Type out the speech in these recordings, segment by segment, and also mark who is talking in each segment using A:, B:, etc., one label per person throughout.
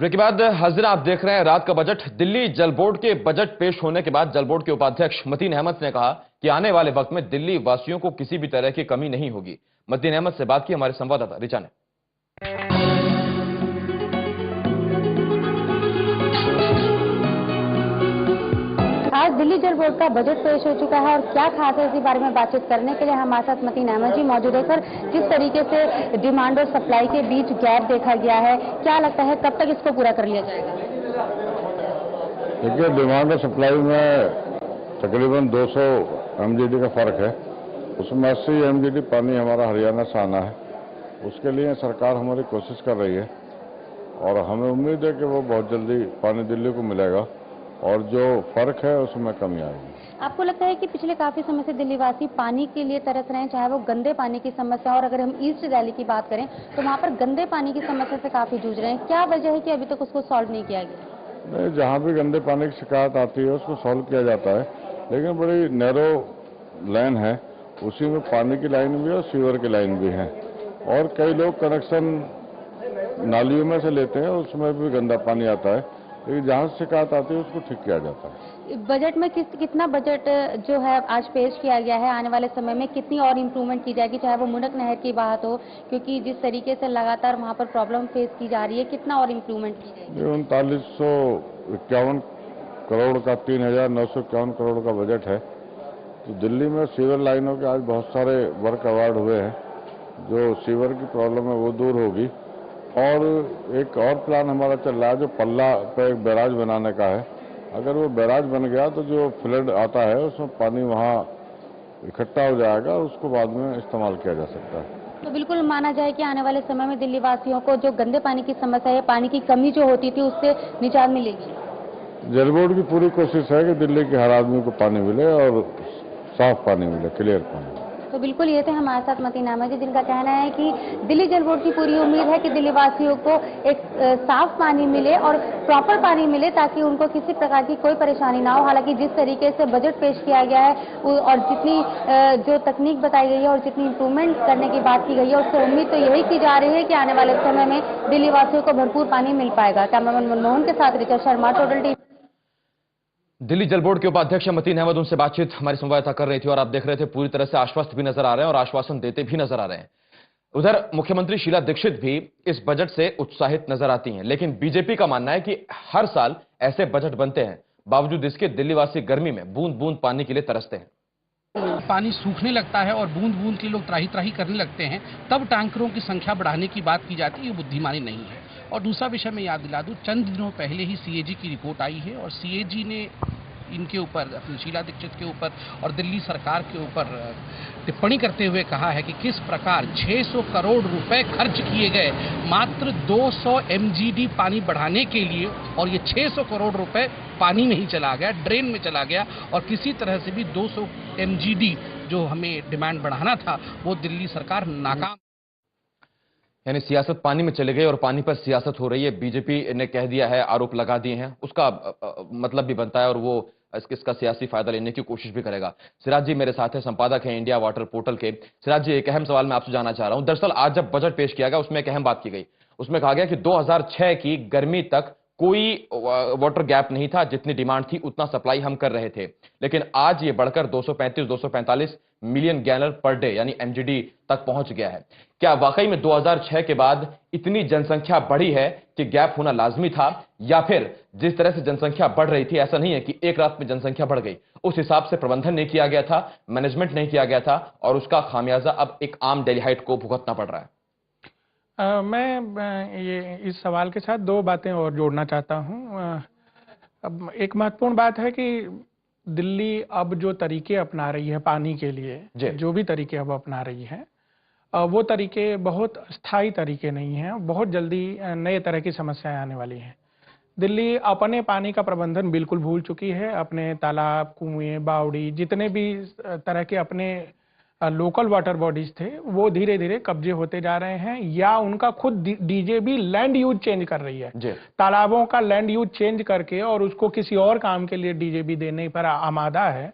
A: Break के बाद हाजिर आप देख रहे हैं रात का बजट। दिल्ली जल बोर्ड के बजट पेश होने के बाद जल बोर्ड के उपाध्यक्ष मतीन अहमद ने कहा कि आने वाले वक्त में दिल्ली वासियों को किसी भी तरह की कमी नहीं होगी। मतीन अहमद से बात की हमारे संवाददाता रिचा ने।
B: आज दिल्ली जल बोर्ड का बजट पेश हो चुका है और क्या खास है इसी बारे में बातचीत करने के लिए हमारे साथ मतीन अहमद जी मौजूद है। सर, किस तरीके से डिमांड और सप्लाई के बीच गैप देखा गया है, क्या लगता है कब तक इसको पूरा कर लिया जाएगा?
C: देखिए, डिमांड और सप्लाई में तकरीबन 200 MGD का फर्क है। उसमें 80 MGD पानी हमारा हरियाणा से आना है। उसके लिए सरकार हमारी कोशिश कर रही है और हमें उम्मीद है कि वो बहुत जल्दी पानी दिल्ली को मिलेगा और जो फर्क है उसमें कमी आएगी।
B: आपको लगता है कि पिछले काफी समय से दिल्ली वासी पानी के लिए तरस रहे हैं, चाहे वो गंदे पानी की समस्या, और अगर हम ईस्ट दिल्ली की बात करें तो वहाँ पर गंदे पानी की समस्या से काफी जूझ रहे हैं। क्या वजह है कि अभी तक उसको सॉल्व नहीं किया गया?
C: नहीं, जहाँ भी गंदे पानी की शिकायत आती है उसको सॉल्व किया जाता है, लेकिन बड़ी नैरो लाइन है, उसी में पानी की लाइन भी है और सीवर की लाइन भी है और कई लोग कनेक्शन नालियों में से लेते हैं, उसमें भी गंदा पानी आता है, लेकिन जहाँ से शिकायत आती है उसको ठीक किया जाता है।
B: बजट में कितना बजट जो है आज पेश किया गया है, आने वाले समय में कितनी और इम्प्रूवमेंट की जाएगी, चाहे वो मुनक नहर की बात हो, क्योंकि जिस तरीके से लगातार वहाँ पर प्रॉब्लम फेस की जा रही है, कितना और इम्प्रूवमेंट की जाएगी?
C: 3951 करोड़ का 3951 करोड़ का बजट है। तो दिल्ली में सीवर लाइनों के आज बहुत सारे वर्क अवार्ड हुए हैं, जो सीवर की प्रॉब्लम है वो दूर होगी। और एक और प्लान हमारा चल रहा है जो पल्ला पे एक बैराज बनाने का है। अगर वो बैराज बन गया तो जो फ्लड आता है उसमें पानी वहाँ इकट्ठा हो जाएगा और उसको बाद में इस्तेमाल किया जा सकता है।
B: तो बिल्कुल माना जाए कि आने वाले समय में दिल्ली वासियों को जो गंदे पानी की समस्या है, पानी की कमी जो होती थी, उससे निजात मिलेगी।
C: जल बोर्ड की पूरी कोशिश है कि दिल्ली के हर आदमी को पानी मिले और साफ पानी मिले, क्लियर पानी।
B: तो बिल्कुल ये थे हमारे साथ मतीन अहमद जी, जिनका कहना है कि दिल्ली जल बोर्ड की पूरी उम्मीद है कि दिल्ली वासियों को एक साफ पानी मिले और प्रॉपर पानी मिले, ताकि उनको किसी प्रकार की कोई परेशानी ना हो। हालांकि जिस तरीके से बजट पेश किया गया है और जितनी जो तकनीक बताई गई है और जितनी इंप्रूवमेंट करने की बात की गई है, उससे उम्मीद तो यही की जा रही है कि आने वाले समय में दिल्ली वासियों को भरपूर पानी मिल पाएगा। कैमरामैन मनमोहन के साथ रिचा शर्मा, टोटल टीवी।
A: दिल्ली जल बोर्ड के उपाध्यक्ष मतीन अहमद, उनसे बातचीत हमारी संवाददाता कर रही थी और आप देख रहे थे पूरी तरह से आश्वस्त भी नजर आ रहे हैं और आश्वासन देते भी नजर आ रहे हैं। उधर मुख्यमंत्री शीला दीक्षित भी इस बजट से उत्साहित नजर आती हैं, लेकिन बीजेपी का मानना है कि हर साल ऐसे बजट बनते हैं, बावजूद इसके दिल्लीवासी गर्मी में बूंद बूंद पानी के लिए तरसते हैं।
D: पानी सूखने लगता है और बूंद बूंद के लोग त्राही त्राही करने लगते हैं, तब टैंकरों की संख्या बढ़ाने की बात की जाती है। ये बुद्धिमानी नहीं है। और दूसरा विषय मैं याद दिला दूं, चंद दिनों पहले ही CAG की रिपोर्ट आई है और CAG ने इनके ऊपर, अपनी शीला दीक्षित के ऊपर और दिल्ली सरकार के ऊपर टिप्पणी करते हुए कहा है कि किस प्रकार 600 करोड़ रुपए खर्च किए गए मात्र 200 MGD पानी बढ़ाने के लिए, और ये 600 करोड़ रुपए पानी में ही चला गया, ड्रेन में चला गया, और किसी तरह से भी 200 MGD जो हमें डिमांड बढ़ाना था वो दिल्ली सरकार नाकाम।
A: यानी सियासत पानी में चले गई और पानी पर सियासत हो रही है। बीजेपी ने कह दिया है, आरोप लगा दिए हैं, उसका मतलब भी बनता है और वो इसका सियासी फायदा लेने की कोशिश भी करेगा। सिराज जी मेरे साथ है, संपादक हैं इंडिया वाटर पोर्टल के। सिराज जी, एक अहम सवाल मैं आपसे जानना चाह रहा हूं। दरअसल आज जब बजट पेश किया गया उसमें एक अहम बात की गई, उसमें कहा गया कि 2006 की गर्मी तक कोई वाटर गैप नहीं था, जितनी डिमांड थी उतना सप्लाई हम कर रहे थे, लेकिन आज ये बढ़कर 245 मिलियन गैलन पर डे यानी MGD तक पहुंच गया है। क्या वाकई में 2006 के बाद इतनी जनसंख्या बढ़ी है कि गैप होना लाजमी था, या फिर जिस तरह से जनसंख्या बढ़ रही थी ऐसा नहीं है कि एक रात में जनसंख्या बढ़ गई, उस हिसाब से प्रबंधन नहीं किया गया था, मैनेजमेंट नहीं किया गया था और उसका खामियाजा अब एक आम दिल्लीहाइट को भुगतना पड़ रहा है?
E: मैं ये इस सवाल के साथ दो बातें और जोड़ना चाहता हूं। अब एक महत्वपूर्ण बात है कि दिल्ली अब जो तरीके अपना रही है पानी के लिए, जो भी तरीके अब अपना रही है, वो तरीके बहुत स्थायी तरीके नहीं हैं। बहुत जल्दी नए तरह की समस्याएं आने वाली हैं। दिल्ली अपने पानी का प्रबंधन बिल्कुल भूल चुकी है। अपने तालाब, कुएं, बावड़ी, जितने भी तरह के अपने लोकल वाटर बॉडीज थे, वो धीरे धीरे कब्जे होते जा रहे हैं, या उनका खुद डीजे भी लैंड यूज चेंज कर रही है। तालाबों का लैंड यूज चेंज करके और उसको किसी और काम के लिए डीजे भी देने पर आमादा है।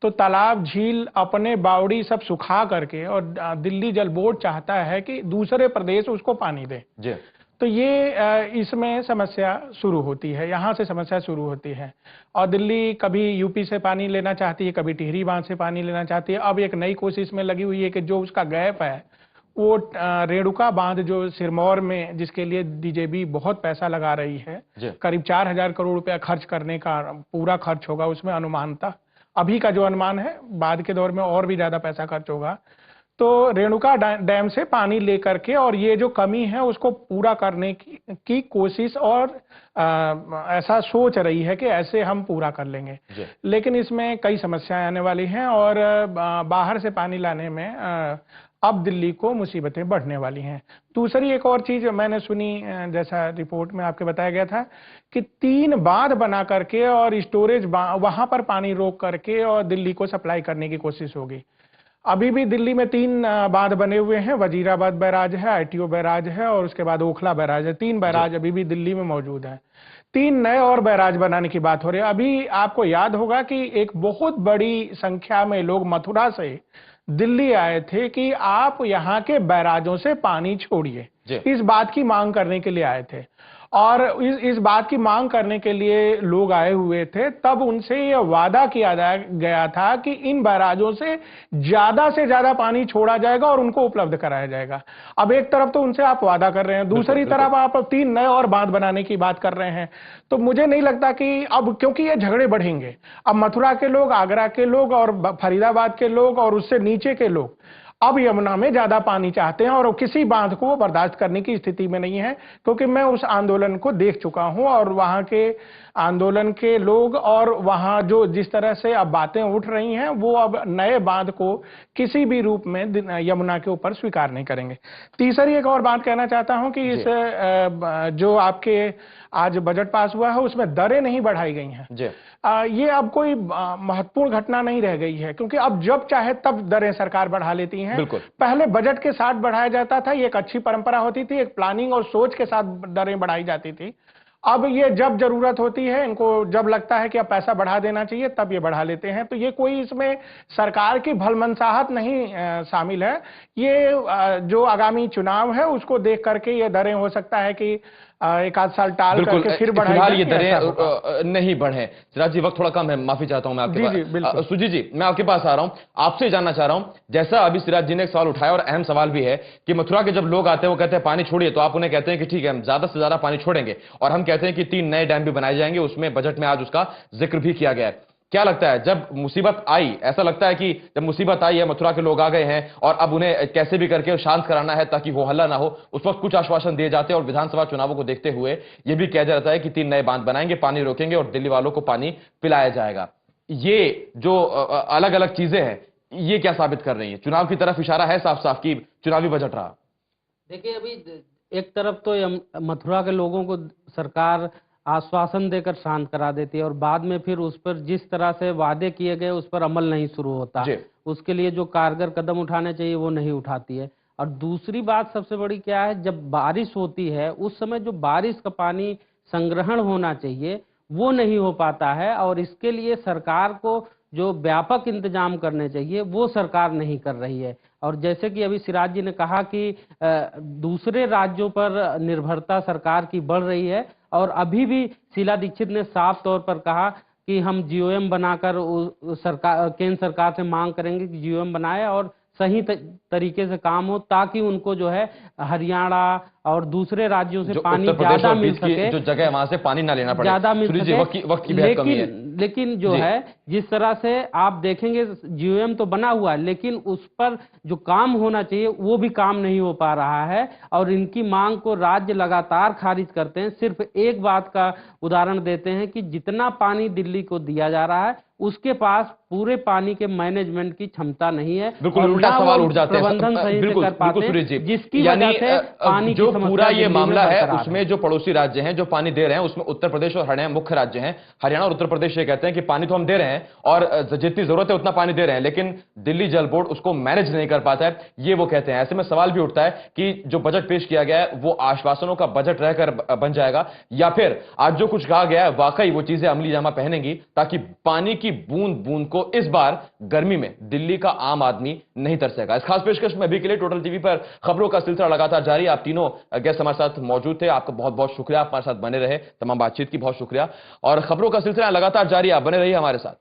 E: तो तालाब, झील, अपने बावड़ी सब सुखा करके, और दिल्ली जल बोर्ड चाहता है कि दूसरे प्रदेश उसको पानी दे। तो ये इसमें समस्या शुरू होती है, यहाँ से समस्या शुरू होती है। और दिल्ली कभी यूपी से पानी लेना चाहती है, कभी टिहरी बांध से पानी लेना चाहती है। अब एक नई कोशिश में लगी हुई है कि जो उसका गैप है वो रेणुका बांध जो सिरमौर में, जिसके लिए डीजेबी बहुत पैसा लगा रही है, करीब 4000 करोड़ रुपया खर्च करने का पूरा खर्च होगा उसमें अनुमानतः। अभी का जो अनुमान है, बाद के दौर में और भी ज्यादा पैसा खर्च होगा। तो रेणुका डैम से पानी लेकर के और ये जो कमी है उसको पूरा करने की कोशिश और ऐसा सोच रही है कि ऐसे हम पूरा कर लेंगे। लेकिन इसमें कई समस्याएं आने वाली हैं और बाहर से पानी लाने में अब दिल्ली को मुसीबतें बढ़ने वाली हैं। दूसरी एक और चीज मैंने सुनी, जैसा रिपोर्ट में आपके बताया गया था कि 3 बांध बना करके और स्टोरेज वहां पर पानी रोक करके और दिल्ली को सप्लाई करने की कोशिश होगी। अभी भी दिल्ली में 3 बांध बने हुए हैं, वजीराबाद बैराज है, ITO बैराज है और उसके बाद ओखला बैराज है। 3 बैराज अभी भी दिल्ली में मौजूद है। 3 नए और बैराज बनाने की बात हो रही है। अभी आपको याद होगा कि एक बहुत बड़ी संख्या में लोग मथुरा से दिल्ली आए थे कि आप यहाँ के बैराजों से पानी छोड़िए, इस बात की मांग करने के लिए आए थे। और इस बात की मांग करने के लिए लोग आए हुए थे, तब उनसे यह वादा किया गया था कि इन बैराजों से ज्यादा पानी छोड़ा जाएगा और उनको उपलब्ध कराया जाएगा। अब एक तरफ तो उनसे आप वादा कर रहे हैं, दूसरी तरफ आप 3 नए और बांध बनाने की बात कर रहे हैं। तो मुझे नहीं लगता कि अब, क्योंकि ये झगड़े बढ़ेंगे, अब मथुरा के लोग, आगरा के लोग और फरीदाबाद के लोग और उससे नीचे के लोग अब यमुना में ज्यादा पानी चाहते हैं और किसी बांध को वो बर्दाश्त करने की स्थिति में नहीं है। क्योंकि मैं उस आंदोलन को देख चुका हूं और वहां के आंदोलन के लोग और वहां जो जिस तरह से अब बातें उठ रही हैं, वो अब नए बांध को किसी भी रूप में यमुना के ऊपर स्वीकार नहीं करेंगे। तीसरी एक और बात कहना चाहता हूं कि इस जो आपके आज बजट पास हुआ है उसमें दरें नहीं बढ़ाई गई हैं। ये अब कोई महत्वपूर्ण घटना नहीं रह गई है, क्योंकि अब जब चाहे तब दरें सरकार बढ़ा लेती हैं। पहले बजट के साथ बढ़ाया जाता था, ये एक अच्छी परंपरा होती थी, एक प्लानिंग और सोच के साथ दरें बढ़ाई जाती थी। अब ये जब जरूरत होती है, इनको जब लगता है कि अब पैसा बढ़ा देना चाहिए, तब ये बढ़ा लेते हैं। तो ये कोई इसमें सरकार की भलमनसाहट नहीं शामिल है। ये जो आगामी चुनाव है उसको देख करके ये दरें हो सकता है कि एक आध साल टाल करके फिर बढ़ाई जाए।
A: ये दरें नहीं बढ़े। सिराज जी, वक्त थोड़ा कम है, माफी चाहता हूं मैं आपके पास। सुजीत जी, मैं आपके पास आ रहा हूं, आपसे जानना चाह रहा हूं, जैसा अभी सिराज जी ने एक सवाल उठाया और अहम सवाल भी है कि मथुरा के जब लोग आते हैं वो कहते हैं पानी छोड़िए, तो आप उन्हें कहते हैं कि ठीक है हम ज्यादा से ज्यादा पानी छोड़ेंगे, और हम कहते हैं कि 3 नए डैम भी बनाए जाएंगे, उसमें बजट में आज उसका जिक्र भी किया गया है। क्या लगता है, जब मुसीबत आई, ऐसा लगता है कि जब मुसीबत आई है, मथुरा के लोग आ गए हैं और अब उन्हें कैसे भी करके शांत कराना है ताकि हो हल्ला ना हो, उस वक्त कुछ आश्वासन दिए जाते हैं और विधानसभा चुनावों को देखते हुए यह भी कहा जाता है कि 3 नए बांध बनाएंगे, पानी रोकेंगे और दिल्ली वालों को पानी पिलाया जाएगा। ये जो अलग अलग चीजें हैं, ये क्या साबित कर रही है? चुनाव की तरफ इशारा है साफ साफ कि चुनावी बजट रहा।
F: देखिए, अभी एक तरफ तो मथुरा के लोगों को सरकार आश्वासन देकर शांत करा देती है और बाद में फिर उस पर जिस तरह से वादे किए गए उस पर अमल नहीं शुरू होता, उसके लिए जो कारगर कदम उठाने चाहिए वो नहीं उठाती है। और दूसरी बात सबसे बड़ी क्या है, जब बारिश होती है उस समय जो बारिश का पानी संग्रहण होना चाहिए वो नहीं हो पाता है, और इसके लिए सरकार को जो व्यापक इंतजाम करने चाहिए वो सरकार नहीं कर रही है। और जैसे कि अभी सिराज जी ने कहा कि दूसरे राज्यों पर निर्भरता सरकार की बढ़ रही है, और अभी भी शीला दीक्षित ने साफ तौर पर कहा कि हम GOM बनाकर केंद्र सरकार से मांग करेंगे कि GOM बनाए और सही तरीके से काम हो, ताकि उनको जो है हरियाणा और दूसरे राज्यों से पानी ज्यादा मिल सके,
A: जो जगह वहां से पानी ना लेना पड़े,
F: ज्यादा मिल सके।
A: वक्त की बहुत कमी है।
F: लेकिन जो है जिस तरह से आप देखेंगे GOM तो बना हुआ है, लेकिन उस पर जो काम होना चाहिए वो भी काम नहीं हो पा रहा है, और इनकी मांग को राज्य लगातार खारिज करते हैं। सिर्फ एक बात का उदाहरण देते हैं कि जितना पानी दिल्ली को दिया जा रहा है उसके पास पूरे पानी के मैनेजमेंट की क्षमता नहीं है,
A: बिल्कुल उल्टा सवाल उठ जाते हैं,
F: प्रबंधन सही से कर पाते हैं, जिसकी वजह से पानी
A: जो पूरा ये मामला है उसमें जो पड़ोसी राज्य हैं जो पानी दे रहे हैं उसमें उत्तर प्रदेश और हरियाणा मुख्य राज्य हैं। हरियाणा और उत्तर प्रदेश ये कहते हैं कि पानी तो हम दे रहे हैं और जितनी जरूरत है उतना पानी दे रहे हैं, लेकिन दिल्ली जल बोर्ड उसको मैनेज नहीं कर पाता है, ये वो कहते हैं। ऐसे में सवाल भी उठता है कि जो बजट पेश किया गया है वो आश्वासनों का बजट रहकर बन जाएगा, या फिर आज जो कुछ कहा गया है वाकई वो चीजें अमली जामा पहनेंगी, ताकि पानी की बूंद बूंद को इस बार गर्मी में दिल्ली का आम आदमी नहीं तरसेगा। इस खास पेशकश में अभी के लिए टोटल टीवी पर खबरों का सिलसिला लगातार जारी। आप तीनों गेस्ट हमारे साथ मौजूद थे। आपका बहुत बहुत शुक्रिया, आप हमारे साथ बने रहे, तमाम बातचीत की बहुत शुक्रिया। और खबरों का सिलसिला लगातार जारी है, आप बने रहिए हमारे साथ।